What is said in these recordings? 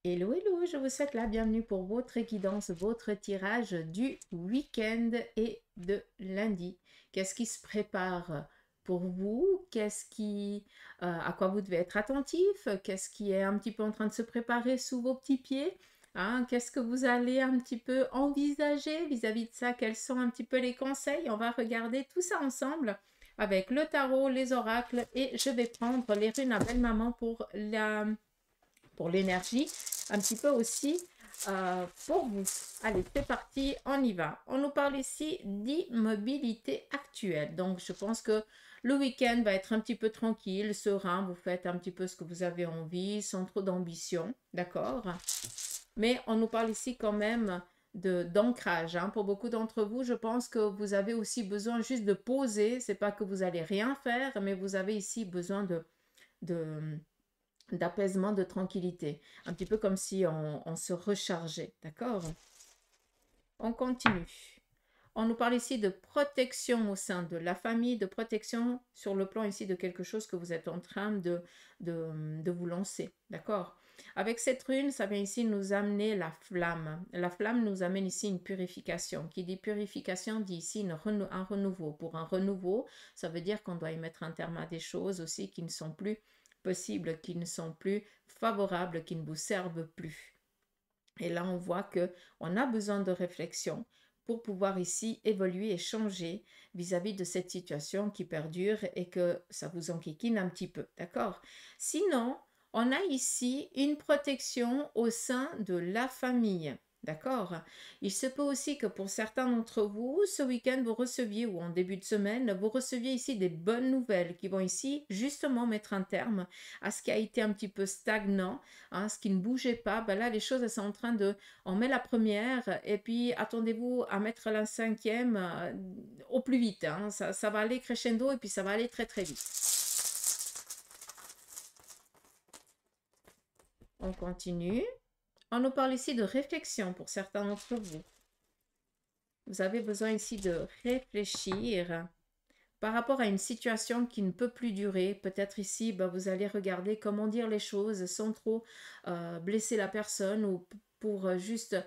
Hello, hello, je vous souhaite la bienvenue pour votre guidance, votre tirage du week-end et de lundi. Qu'est-ce qui se prépare pour vous? À quoi vous devez être attentif? Qu'est-ce qui est un petit peu en train de se préparer sous vos petits pieds? Hein, qu'est-ce que vous allez un petit peu envisager vis-à-vis de ça? Quels sont un petit peu les conseils? On va regarder tout ça ensemble avec le tarot, les oracles et je vais prendre les runes à belle maman pour l'énergie, un petit peu aussi pour vous. Allez, c'est parti, on y va. On nous parle ici d'immobilité actuelle. Donc, je pense que le week-end va être un petit peu tranquille, serein. Vous faites un petit peu ce que vous avez envie, sans trop d'ambition. D'accord? Mais on nous parle ici quand même d'ancrage. Hein. Pour beaucoup d'entre vous, je pense que vous avez aussi besoin juste de poser. C'est pas que vous allez rien faire, mais vous avez ici besoin de d'apaisement, de tranquillité. Un petit peu comme si on se rechargeait, d'accord? On continue. On nous parle ici de protection au sein de la famille, de protection sur le plan ici de quelque chose que vous êtes en train de vous lancer, d'accord? Avec cette rune, ça vient ici nous amener la flamme. La flamme nous amène ici une purification. Qui dit purification dit ici un renouveau. Pour un renouveau, ça veut dire qu'on doit y mettre un terme à des choses aussi qui ne sont plus possibles, qui ne sont plus favorables, qui ne vous servent plus. Et là, on voit que on a besoin de réflexion pour pouvoir ici évoluer et changer vis-à-vis de cette situation qui perdure et que ça vous enquiquine un petit peu, d'accord? Sinon, on a ici une protection au sein de la famille. D'accord? Il se peut aussi que pour certains d'entre vous, ce week-end, vous receviez, ou en début de semaine, vous receviez ici des bonnes nouvelles qui vont ici justement mettre un terme à ce qui a été un petit peu stagnant, hein, ce qui ne bougeait pas. Ben là, les choses, elles sont en train de... On met la première et puis attendez-vous à mettre la cinquième au plus vite. Hein. Ça va aller crescendo et puis ça va aller très très vite. On continue. On nous parle ici de réflexion pour certains d'entre vous. Vous avez besoin ici de réfléchir par rapport à une situation qui ne peut plus durer. Peut-être ici, ben, vous allez regarder comment dire les choses sans trop blesser la personne ou pour juste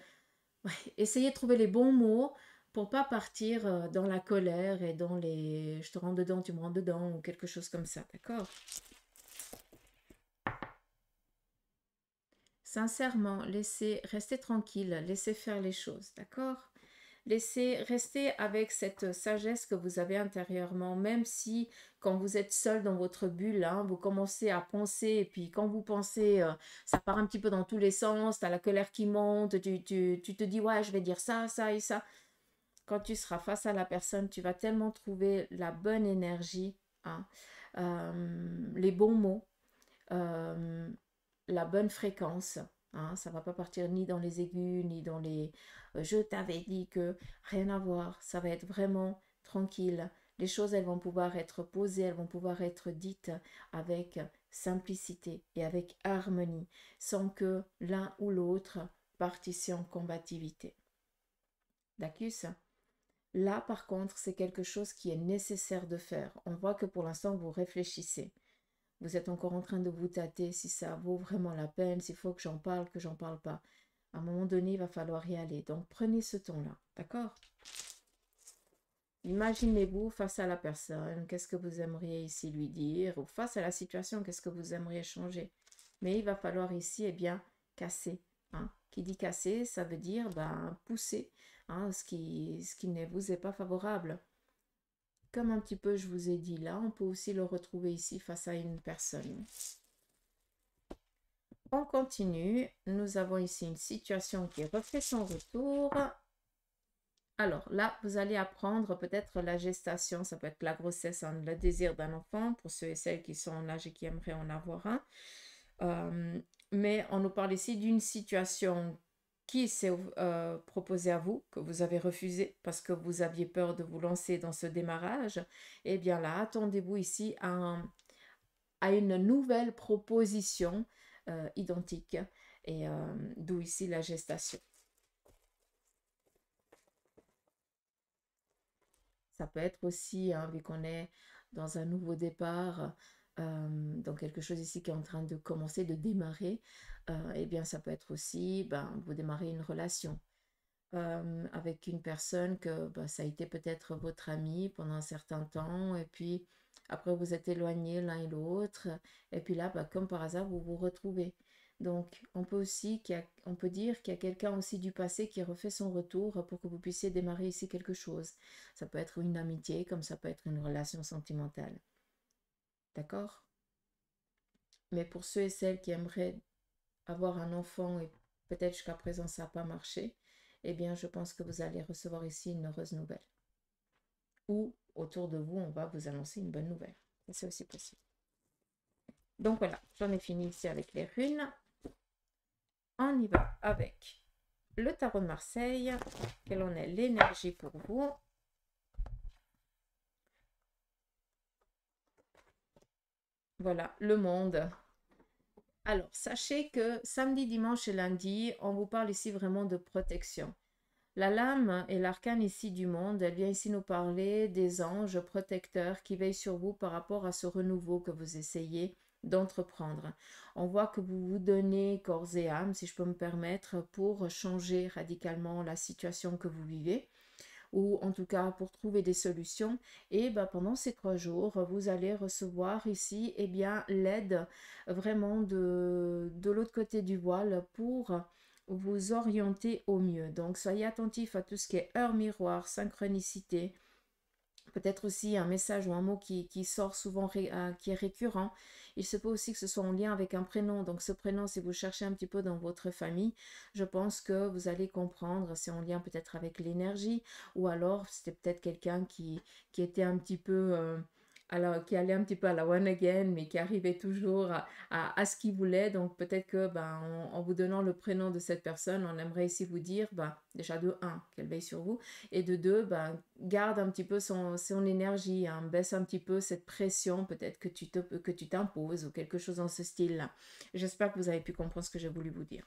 ouais, essayer de trouver les bons mots pour pas partir dans la colère et dans les je te rentre dedans, tu me rentres dedans ou quelque chose comme ça, d'accord? Sincèrement, laissez rester tranquille, laissez faire les choses, d'accord? Laissez rester avec cette sagesse que vous avez intérieurement, même si quand vous êtes seul dans votre bulle, hein, vous commencez à penser, et puis quand vous pensez, ça part un petit peu dans tous les sens, tu as la colère qui monte, tu te dis, ouais, je vais dire ça, ça et ça. Quand tu seras face à la personne, tu vas tellement trouver la bonne énergie, hein, les bons mots, euh, la bonne fréquence. Hein, ça ne va pas partir ni dans les aigus, ni dans les je t'avais dit que, rien à voir. Ça va être vraiment tranquille. Les choses, elles vont pouvoir être posées, elles vont pouvoir être dites avec simplicité et avec harmonie, sans que l'un ou l'autre parte ici en combativité. D'accord? Là, par contre, c'est quelque chose qui est nécessaire de faire. On voit que pour l'instant, vous réfléchissez. Vous êtes encore en train de vous tâter si ça vaut vraiment la peine, s'il faut que j'en parle pas. À un moment donné, il va falloir y aller. Donc, prenez ce temps-là. D'accord? Imaginez-vous face à la personne, qu'est-ce que vous aimeriez ici lui dire, ou face à la situation, qu'est-ce que vous aimeriez changer. Mais il va falloir ici, eh bien, casser. Hein. Qui dit casser, ça veut dire ben, pousser hein, ce qui ne vous est pas favorable. Comme un petit peu je vous ai dit là, on peut aussi le retrouver ici face à une personne. On continue. Nous avons ici une situation qui refait son retour. Alors là, vous allez apprendre peut-être la gestation, ça peut être la grossesse, hein, le désir d'un enfant pour ceux et celles qui sont en âge et qui aimeraient en avoir un. Mais on nous parle ici d'une situation qui s'est proposée à vous, que vous avez refusé parce que vous aviez peur de vous lancer dans ce démarrage. Eh bien là, attendez-vous ici à une nouvelle proposition identique et d'où ici la gestation. Ça peut être aussi, hein, vu qu'on est dans un nouveau départ, donc quelque chose ici qui est en train de commencer, de démarrer, eh bien ça peut être aussi, ben, vous démarrez une relation avec une personne que ben, ça a été peut-être votre ami pendant un certain temps, et puis après vous êtes éloignés l'un et l'autre, et puis là, ben, comme par hasard, vous vous retrouvez. Donc, on peut aussi, on peut dire qu'il y a quelqu'un aussi du passé qui refait son retour pour que vous puissiez démarrer ici quelque chose. Ça peut être une amitié, comme ça peut être une relation sentimentale. D'accord? Mais pour ceux et celles qui aimeraient avoir un enfant et peut-être jusqu'à présent ça n'a pas marché, eh bien je pense que vous allez recevoir ici une heureuse nouvelle. Ou autour de vous, on va vous annoncer une bonne nouvelle. C'est aussi possible. Donc voilà, j'en ai fini ici avec les runes. On y va avec le tarot de Marseille. Quelle en est l'énergie pour vous? Voilà, le monde. Alors, sachez que samedi, dimanche et lundi, on vous parle ici vraiment de protection. La lame et l'arcane ici du monde, elle vient ici nous parler des anges protecteurs qui veillent sur vous par rapport à ce renouveau que vous essayez d'entreprendre. On voit que vous vous donnez corps et âme, si je peux me permettre, pour changer radicalement la situation que vous vivez, ou en tout cas pour trouver des solutions. Et ben, pendant ces 3 jours, vous allez recevoir ici eh bien, l'aide vraiment de l'autre côté du voile pour vous orienter au mieux. Donc soyez attentifs à tout ce qui est heure miroir, synchronicité, peut-être aussi un message ou un mot qui sort souvent, qui est récurrent. Il se peut aussi que ce soit en lien avec un prénom. Donc ce prénom, si vous cherchez un petit peu dans votre famille, je pense que vous allez comprendre. C'est en lien peut-être avec l'énergie, ou alors c'était peut-être quelqu'un qui était un petit peu... alors, qui allait un petit peu à la one again, mais qui arrivait toujours à ce qu'il voulait. Donc, peut-être que, ben, en vous donnant le prénom de cette personne, on aimerait ici vous dire, ben, déjà de un, qu'elle veille sur vous, et de deux, ben, garde un petit peu son énergie, hein, baisse un petit peu cette pression peut-être que tu t'imposes ou quelque chose dans ce style-là. J'espère que vous avez pu comprendre ce que j'ai voulu vous dire.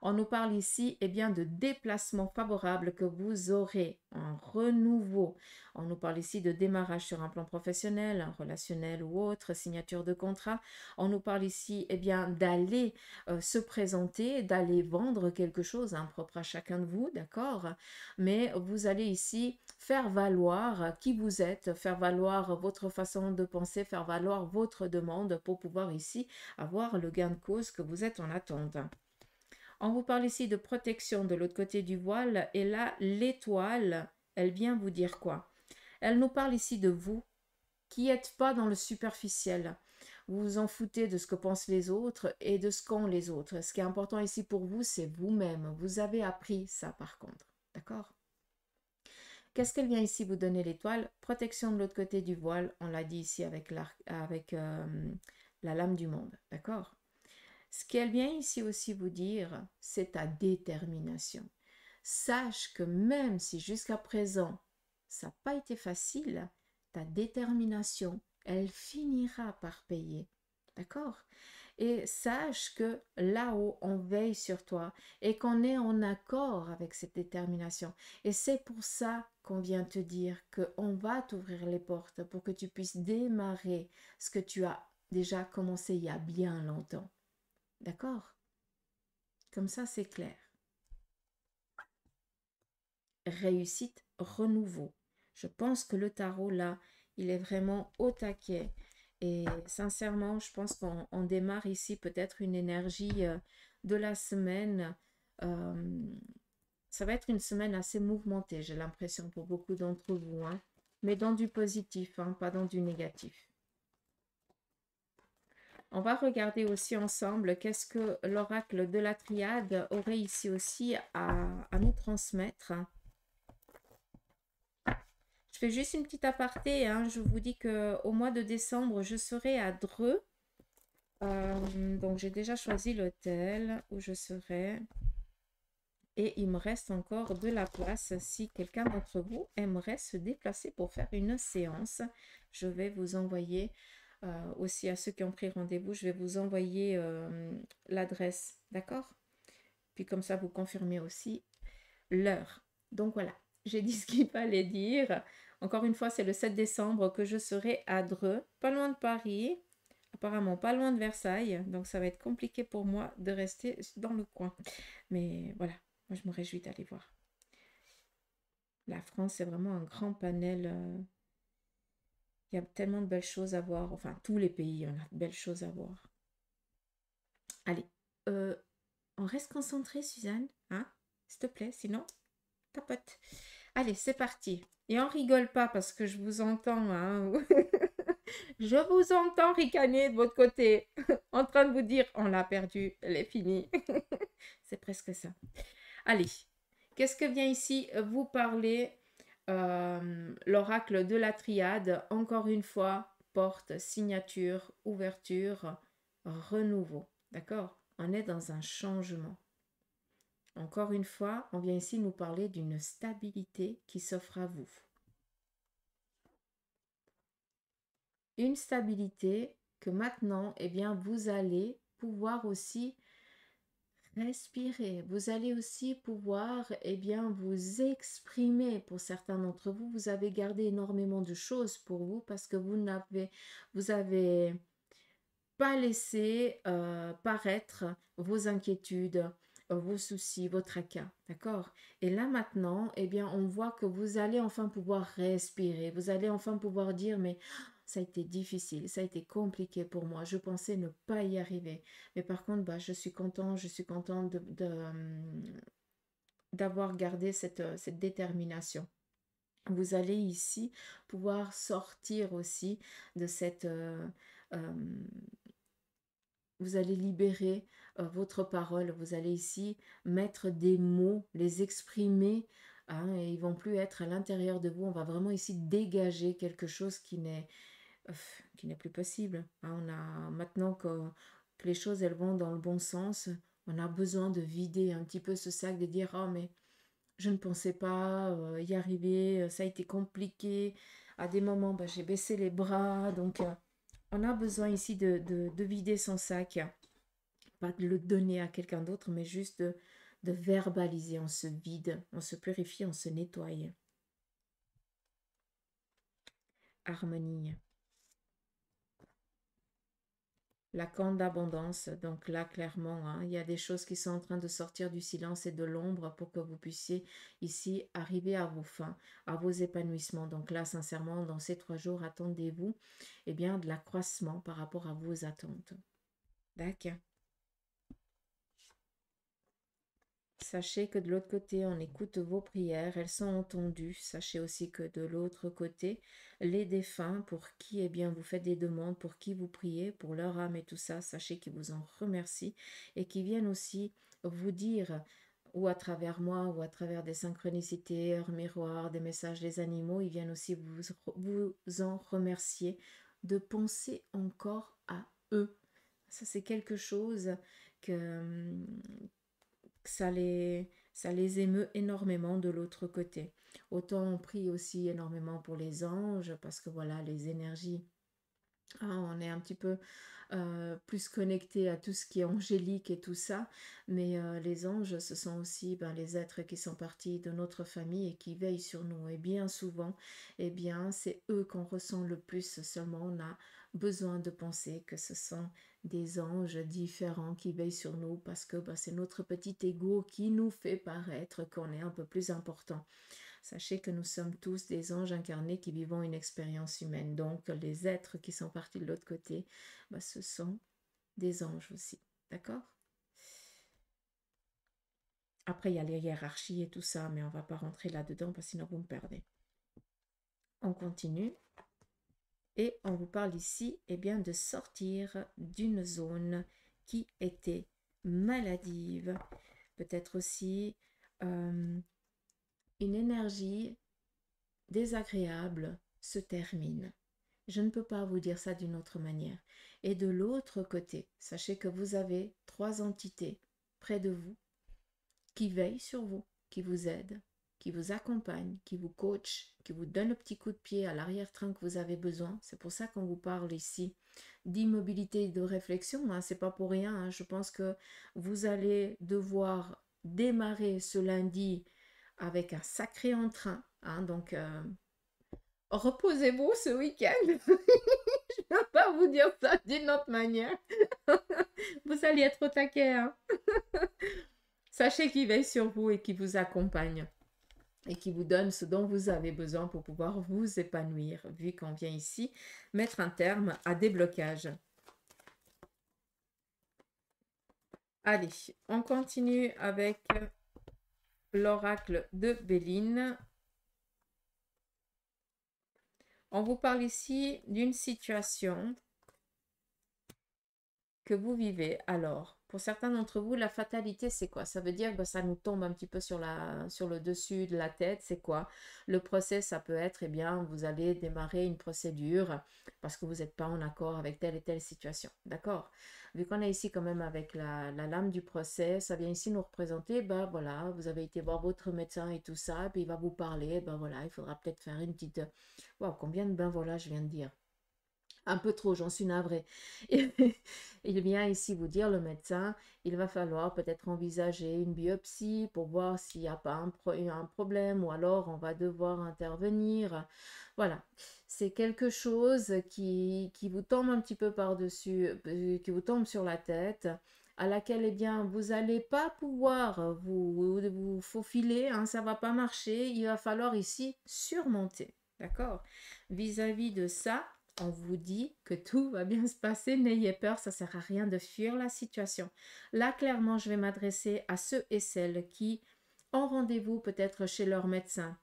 On nous parle ici eh bien, de déplacements favorables que vous aurez, un renouveau. On nous parle ici de démarrage sur un plan professionnel, relationnel ou autre, signature de contrat. On nous parle ici eh bien, d'aller se présenter, d'aller vendre quelque chose propre à chacun de vous, d'accord? Mais vous allez ici faire valoir qui vous êtes, faire valoir votre façon de penser, faire valoir votre demande pour pouvoir ici avoir le gain de cause que vous êtes en attente. On vous parle ici de protection de l'autre côté du voile, et là, l'étoile, elle vient vous dire quoi? Elle nous parle ici de vous, qui n'êtes pas dans le superficiel. Vous vous en foutez de ce que pensent les autres et de ce qu'ont les autres. Ce qui est important ici pour vous, c'est vous-même. Vous avez appris ça par contre. D'accord? Qu'est-ce qu'elle vient ici vous donner l'étoile? Protection de l'autre côté du voile, on l'a dit ici avec, la lame du monde. D'accord? Ce qu'elle vient ici aussi vous dire, c'est ta détermination. Sache que même si jusqu'à présent, ça n'a pas été facile, ta détermination, elle finira par payer. D'accord? Et sache que là-haut, on veille sur toi et qu'on est en accord avec cette détermination. Et c'est pour ça qu'on vient te dire qu'on va t'ouvrir les portes pour que tu puisses démarrer ce que tu as déjà commencé il y a bien longtemps. D'accord? Comme ça, c'est clair. Réussite, renouveau. Je pense que le tarot, là, il est vraiment au taquet. Et sincèrement, je pense qu'on démarre ici peut-être une énergie de la semaine. Euh, Ça va être une semaine assez mouvementée, j'ai l'impression, pour beaucoup d'entre vous, hein. Mais dans du positif, hein, pas dans du négatif. On va regarder aussi ensemble qu'est-ce que l'oracle de la triade aurait ici aussi à nous transmettre. Je fais juste une petite aparté, hein. Je vous dis qu'au mois de décembre, je serai à Dreux. Donc, j'ai déjà choisi l'hôtel où je serai. Et il me reste encore de la place si quelqu'un d'entre vous aimerait se déplacer pour faire une séance. Je vais vous envoyer, aussi à ceux qui ont pris rendez-vous, je vais vous envoyer l'adresse, d'accord? Puis comme ça, vous confirmez aussi l'heure. Donc voilà, j'ai dit ce qu'il fallait dire. Encore une fois, c'est le 7 décembre que je serai à Dreux, pas loin de Paris, apparemment pas loin de Versailles. Donc ça va être compliqué pour moi de rester dans le coin. Mais voilà, moi je me réjouis d'aller voir. La France, c'est vraiment un grand panel. Il y a tellement de belles choses à voir. Enfin, tous les pays, on a de belles choses à voir. Allez, on reste concentré, Suzanne, hein? S'il te plaît, sinon, tapote. Allez, c'est parti. Et on rigole pas parce que je vous entends, hein. Je vous entends ricaner de votre côté, en train de vous dire, on l'a perdu, elle est finie. C'est presque ça. Allez, qu'est-ce que vient ici vous parler l'oracle de la triade? Encore une fois, porte, signature, ouverture, renouveau. D'accord? On est dans un changement. Encore une fois, on vient ici nous parler d'une stabilité qui s'offre à vous. Une stabilité que maintenant, eh bien, vous allez pouvoir aussi respirer. Vous allez aussi pouvoir, eh bien, vous exprimer. Pour certains d'entre vous, vous avez gardé énormément de choses pour vous parce que vous avez pas laissé paraître vos inquiétudes, vos soucis, vos tracas, d'accord? Et là maintenant, eh bien, on voit que vous allez enfin pouvoir respirer. Vous allez enfin pouvoir dire, mais ça a été difficile, ça a été compliqué pour moi. Je pensais ne pas y arriver. Mais par contre, bah, je suis contente d'avoir gardé cette détermination. Vous allez ici pouvoir sortir aussi de cette... euh, vous allez libérer votre parole. Vous allez ici mettre des mots, les exprimer, hein, et ils vont plus être à l'intérieur de vous. On va vraiment ici dégager quelque chose qui n'est plus possible. Hein. On a maintenant que les choses elles vont dans le bon sens, on a besoin de vider un petit peu ce sac, de dire oh mais je ne pensais pas y arriver, ça a été compliqué. À des moments, bah, j'ai baissé les bras, donc on a besoin ici de vider son sac, pas de le donner à quelqu'un d'autre, mais juste de verbaliser. On se vide, on se purifie, on se nettoie. Harmonie. La corne d'abondance, donc là clairement, hein, il y a des choses qui sont en train de sortir du silence et de l'ombre pour que vous puissiez ici arriver à vos fins, à vos épanouissements. Donc là, sincèrement, dans ces 3 jours, attendez-vous eh bien, de l'accroissement par rapport à vos attentes. D'accord. Sachez que de l'autre côté, on écoute vos prières, elles sont entendues. Sachez aussi que de l'autre côté, les défunts, pour qui eh bien, vous faites des demandes, pour qui vous priez, pour leur âme et tout ça, sachez qu'ils vous en remercient et qu'ils viennent aussi vous dire, ou à travers moi, ou à travers des synchronicités, heures miroirs, des messages des animaux, ils viennent aussi vous en remercier de penser encore à eux. Ça, c'est quelque chose que ça les émeut énormément de l'autre côté. Autant on prie aussi énormément pour les anges, parce que voilà, les énergies, hein, on est un petit peu plus connecté à tout ce qui est angélique et tout ça, mais les anges, ce sont aussi ben, les êtres qui sont partis de notre famille et qui veillent sur nous. Et bien souvent, eh bien, c'est eux qu'on ressent le plus. Seulement, on a besoin de penser que ce sont des anges différents qui veillent sur nous parce que ben, c'est notre petit ego qui nous fait paraître qu'on est un peu plus important. Sachez que nous sommes tous des anges incarnés qui vivons une expérience humaine. Donc, les êtres qui sont partis de l'autre côté, bah, ce sont des anges aussi. D'accord? Après, il y a les hiérarchies et tout ça, mais on ne va pas rentrer là-dedans parce que sinon vous me perdez. On continue. Et on vous parle ici eh bien, de sortir d'une zone qui était maladive. Peut-être aussi une énergie désagréable se termine. Je ne peux pas vous dire ça d'une autre manière. Et de l'autre côté, sachez que vous avez 3 entités près de vous qui veillent sur vous, qui vous aident, qui vous accompagnent, qui vous coachent, qui vous donnent le petit coup de pied à l'arrière-train que vous avez besoin. C'est pour ça qu'on vous parle ici d'immobilité et de réflexion. Hein. C'est pas pour rien. Hein. Je pense que vous allez devoir démarrer ce lundi avec un sacré entrain. Hein. Donc, reposez-vous ce week-end. Je ne peux pas vous dire ça d'une autre manière. Vous allez être au taquet, hein. Sachez qu'il veille sur vous et qu'il vous accompagne et qui vous donne ce dont vous avez besoin pour pouvoir vous épanouir, vu qu'on vient ici mettre un terme à des blocages. Allez, on continue avec l'oracle de Béline. On vous parle ici d'une situation que vous vivez. Alors, pour certains d'entre vous, la fatalité, c'est quoi? Ça veut dire que ça nous tombe un petit peu sur le dessus de la tête. C'est quoi? Le procès, ça peut être, eh bien, vous allez démarrer une procédure parce que vous n'êtes pas en accord avec telle et telle situation. D'accord? Vu qu'on est ici quand même avec la lame du procès, ça vient ici nous représenter, ben voilà, vous avez été voir votre médecin et tout ça, puis il va vous parler, ben voilà, il faudra peut-être faire une petite... Wow, combien de ben voilà, je viens de dire? Un peu trop, j'en suis navrée. Il vient ici vous dire, le médecin, il va falloir peut-être envisager une biopsie pour voir s'il n'y a pas un problème ou alors on va devoir intervenir. Voilà, c'est quelque chose qui vous tombe un petit peu par-dessus, qui vous tombe sur la tête, à laquelle, eh bien, vous n'allez pas pouvoir vous faufiler, hein, ça ne va pas marcher. Il va falloir ici surmonter, d'accord? Vis-à-vis de ça, on vous dit que tout va bien se passer, n'ayez peur, ça ne sert à rien de fuir la situation. Là, clairement, je vais m'adresser à ceux et celles qui ont rendez-vous peut-être chez leur médecin,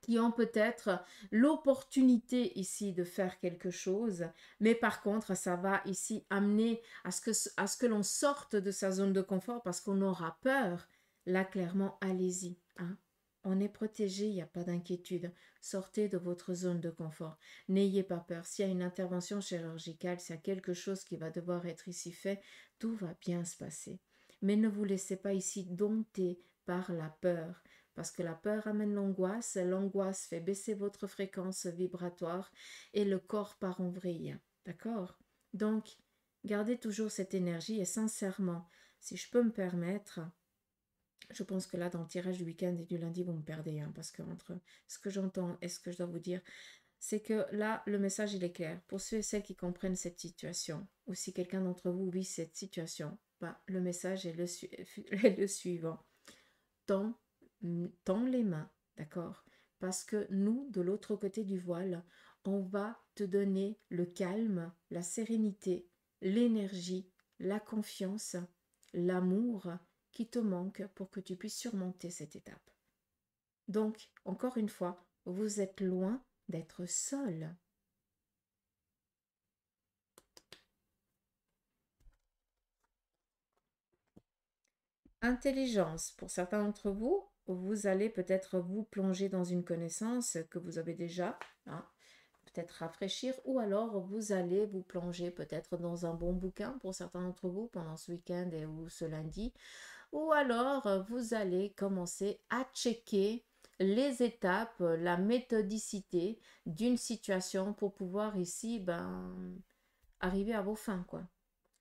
qui ont peut-être l'opportunité ici de faire quelque chose, mais par contre, ça va ici amener à ce que l'on sorte de sa zone de confort parce qu'on aura peur. Là, clairement, allez-y, hein. On est protégé, il n'y a pas d'inquiétude. Sortez de votre zone de confort. N'ayez pas peur. S'il y a une intervention chirurgicale, s'il y a quelque chose qui va devoir être ici fait, tout va bien se passer. Mais ne vous laissez pas ici dompter par la peur, parce que la peur amène l'angoisse, l'angoisse fait baisser votre fréquence vibratoire et le corps part en vrille. D'accord? Donc, gardez toujours cette énergie et sincèrement, si je peux me permettre, je pense que là, dans le tirage du week-end et du lundi, vous me perdez, hein, parce que entre ce que j'entends et ce que je dois vous dire, c'est que là, le message, il est clair. Pour ceux et celles qui comprennent cette situation, ou si quelqu'un d'entre vous vit cette situation, bah, le message est est le suivant. Tends, tends les mains, d'accord? Parce que nous, de l'autre côté du voile, on va te donner le calme, la sérénité, l'énergie, la confiance, l'amour qui te manque pour que tu puisses surmonter cette étape. Donc, encore une fois, vous êtes loin d'être seul. Intelligence, pour certains d'entre vous, vous allez peut-être vous plonger dans une connaissance que vous avez déjà, hein, peut-être rafraîchir, ou alors vous allez vous plonger peut-être dans un bon bouquin pour certains d'entre vous pendant ce week-end et ou ce lundi, ou alors vous allez commencer à checker les étapes, la méthodicité d'une situation pour pouvoir ici arriver à vos fins, quoi.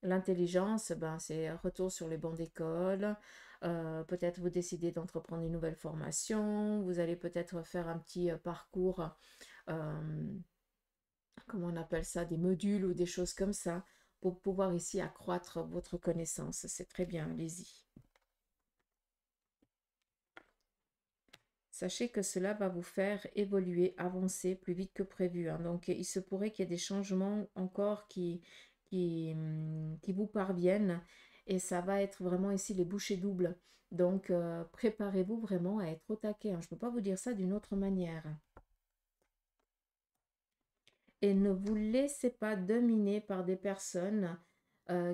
L'intelligence, c'est retour sur les bancs d'école. Peut-être vous décidez d'entreprendre une nouvelle formation. Vous allez peut-être faire un petit parcours, euh, comment on appelle ça, des modules ou des choses comme ça, pour pouvoir ici accroître votre connaissance. C'est très bien, allez-y. Sachez que cela va vous faire évoluer, avancer plus vite que prévu, hein. Donc, il se pourrait qu'il y ait des changements encore qui vous parviennent et ça va être vraiment ici les bouchées doubles. Donc, préparez-vous vraiment à être au taquet, hein. Je ne peux pas vous dire ça d'une autre manière. Et ne vous laissez pas dominer par des personnes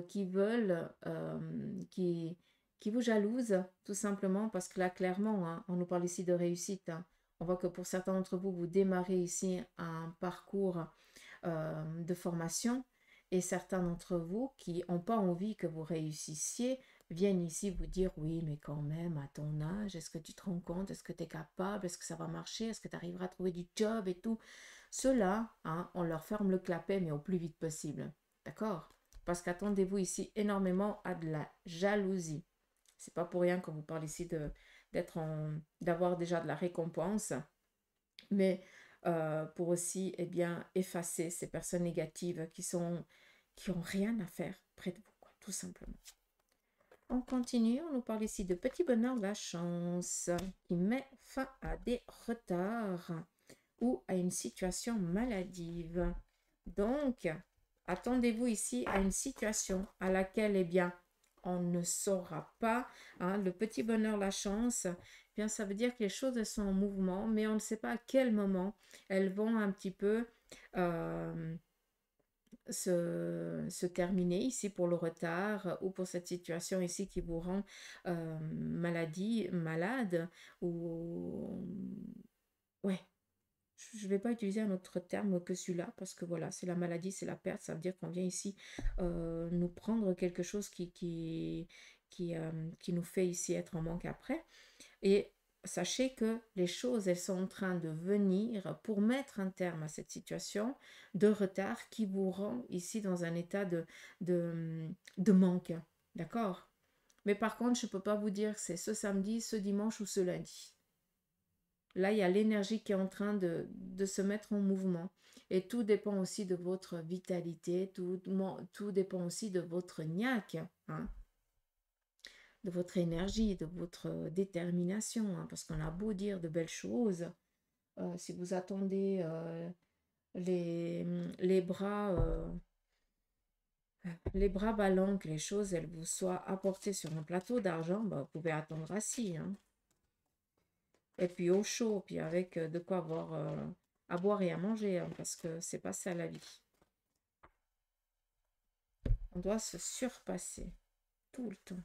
qui veulent, qui vous jalousent, tout simplement, parce que là, clairement, hein, on nous parle ici de réussite, hein. On voit que pour certains d'entre vous, vous démarrez ici un parcours de formation et certains d'entre vous qui n'ont pas envie que vous réussissiez viennent ici vous dire oui, mais quand même, à ton âge, est-ce que tu te rends compte, est-ce que tu es capable, est-ce que ça va marcher, est-ce que tu arriveras à trouver du job et tout. Ceux-là, hein, on leur ferme le clapet, mais au plus vite possible. D'accord? Parce qu'attendez-vous ici énormément à de la jalousie. C'est pas pour rien qu'on vous parle ici d'avoir déjà de la récompense. Mais pour aussi eh bien, effacer ces personnes négatives qui ont rien à faire près de vous, quoi, tout simplement. On continue, on nous parle ici de petit bonheur, la chance, qui met fin à des retards ou à une situation maladive. Donc, attendez-vous ici à une situation à laquelle, eh bien, on ne saura pas, hein, le petit bonheur, la chance, eh bien, ça veut dire que les choses elles sont en mouvement, mais on ne sait pas à quel moment elles vont un petit peu se terminer ici pour le retard ou pour cette situation ici qui vous rend malade ou ouais, je ne vais pas utiliser un autre terme que celui-là parce que voilà, c'est la maladie, c'est la perte. Ça veut dire qu'on vient ici nous prendre quelque chose qui nous fait ici être en manque après. Et sachez que les choses, elles sont en train de venir pour mettre un terme à cette situation de retard qui vous rend ici dans un état de manque. D'accord? Mais par contre, je ne peux pas vous dire que c'est ce samedi, ce dimanche ou ce lundi. Là, il y a l'énergie qui est en train de se mettre en mouvement. Et tout dépend aussi de votre vitalité, tout dépend aussi de votre niaque, hein, de votre énergie, de votre détermination. Hein, parce qu'on a beau dire de belles choses, si vous attendez les, les bras... les bras ballants, que les choses elles vous soient apportées sur un plateau d'argent, bah, vous pouvez attendre assis. Hein. Et puis au chaud, puis avec de quoi avoir à boire et à manger, hein, parce que c'est pas ça la vie. On doit se surpasser tout le temps.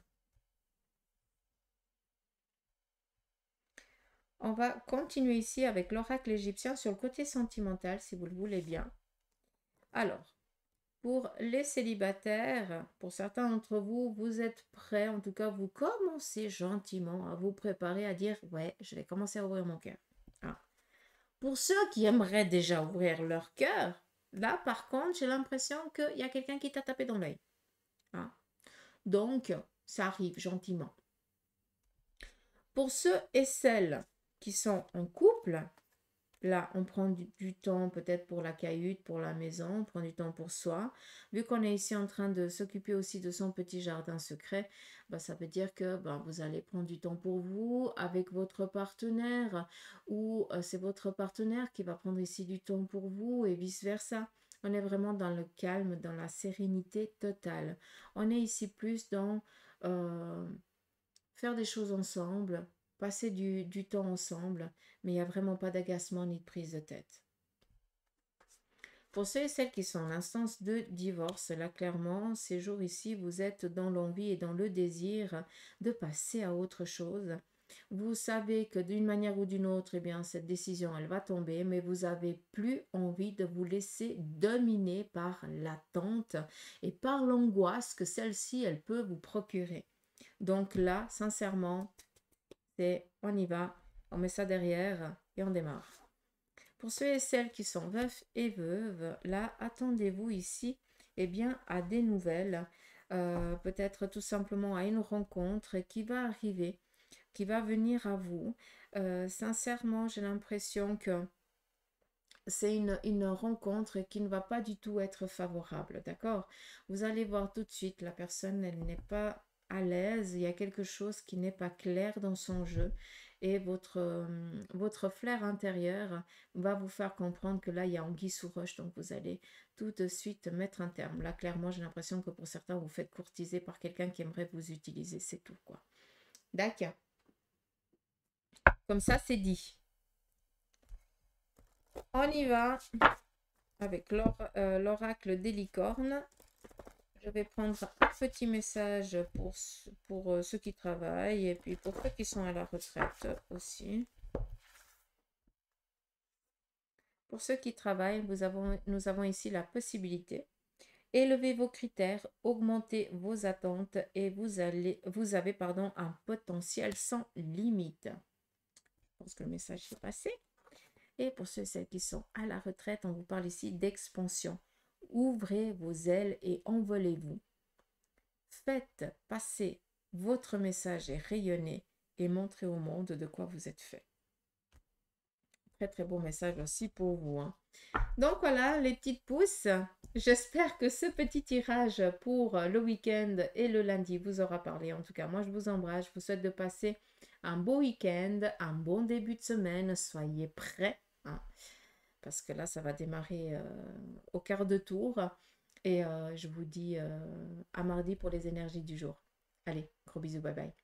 On va continuer ici avec l'oracle égyptien sur le côté sentimental, si vous le voulez bien. Alors, pour les célibataires, pour certains d'entre vous, vous êtes prêts, en tout cas, vous commencez gentiment à vous préparer à dire « Ouais, je vais commencer à ouvrir mon cœur. Ah. » Pour ceux qui aimeraient déjà ouvrir leur cœur, là, par contre, j'ai l'impression qu'il y a quelqu'un qui t'a tapé dans l'œil. Hein. Donc, ça arrive gentiment. Pour ceux et celles qui sont en couple, là, on prend du temps peut-être pour la cahute, pour la maison, on prend du temps pour soi. Vu qu'on est ici en train de s'occuper aussi de son petit jardin secret, bah, ça veut dire que bah, vous allez prendre du temps pour vous avec votre partenaire ou c'est votre partenaire qui va prendre ici du temps pour vous et vice-versa. On est vraiment dans le calme, dans la sérénité totale. On est ici plus dans faire des choses ensemble, passer du temps ensemble, mais il n'y a vraiment pas d'agacement ni de prise de tête. Pour ceux et celles qui sont en instance de divorce, là clairement, ces jours ici, vous êtes dans l'envie et dans le désir de passer à autre chose. Vous savez que d'une manière ou d'une autre, eh bien, cette décision, elle va tomber, mais vous n'avez plus envie de vous laisser dominer par l'attente et par l'angoisse que celle-ci, elle peut vous procurer. Donc là, sincèrement, c'est on y va, on met ça derrière et on démarre. Pour ceux et celles qui sont veufs et veuves, là, attendez-vous ici eh bien, à des nouvelles, peut-être tout simplement à une rencontre qui va arriver, qui va venir à vous. Sincèrement, j'ai l'impression que c'est une rencontre qui ne va pas du tout être favorable, d'accord? Vous allez voir tout de suite, la personne, elle n'est pas à l'aise, il y a quelque chose qui n'est pas clair dans son jeu et votre flair intérieur va vous faire comprendre que là, il y a anguille sous roche, donc vous allez tout de suite mettre un terme. Là, clairement, j'ai l'impression que pour certains, vous faites courtiser par quelqu'un qui aimerait vous utiliser, c'est tout, quoi. D'accord. Comme ça, c'est dit. On y va avec l'oracle des licornes. Je vais prendre un petit message pour ceux qui travaillent et puis pour ceux qui sont à la retraite aussi. Pour ceux qui travaillent, nous avons ici la possibilité. Élevez vos critères, augmentez vos attentes et vous avez un potentiel sans limite. Je pense que le message est passé. Et pour ceux et celles qui sont à la retraite, on vous parle ici d'expansion. Ouvrez vos ailes et envolez-vous. Faites passer votre message et rayonnez et montrez au monde de quoi vous êtes fait. Très, très beau message aussi pour vous, hein. Donc voilà, les petites pousses. J'espère que ce petit tirage pour le week-end et le lundi vous aura parlé. En tout cas, moi, je vous embrasse. Je vous souhaite de passer un beau week-end, un bon début de semaine. Soyez prêts, hein, parce que là, ça va démarrer au quart de tour. Et je vous dis à mardi pour les énergies du jour. Allez, gros bisous, bye bye.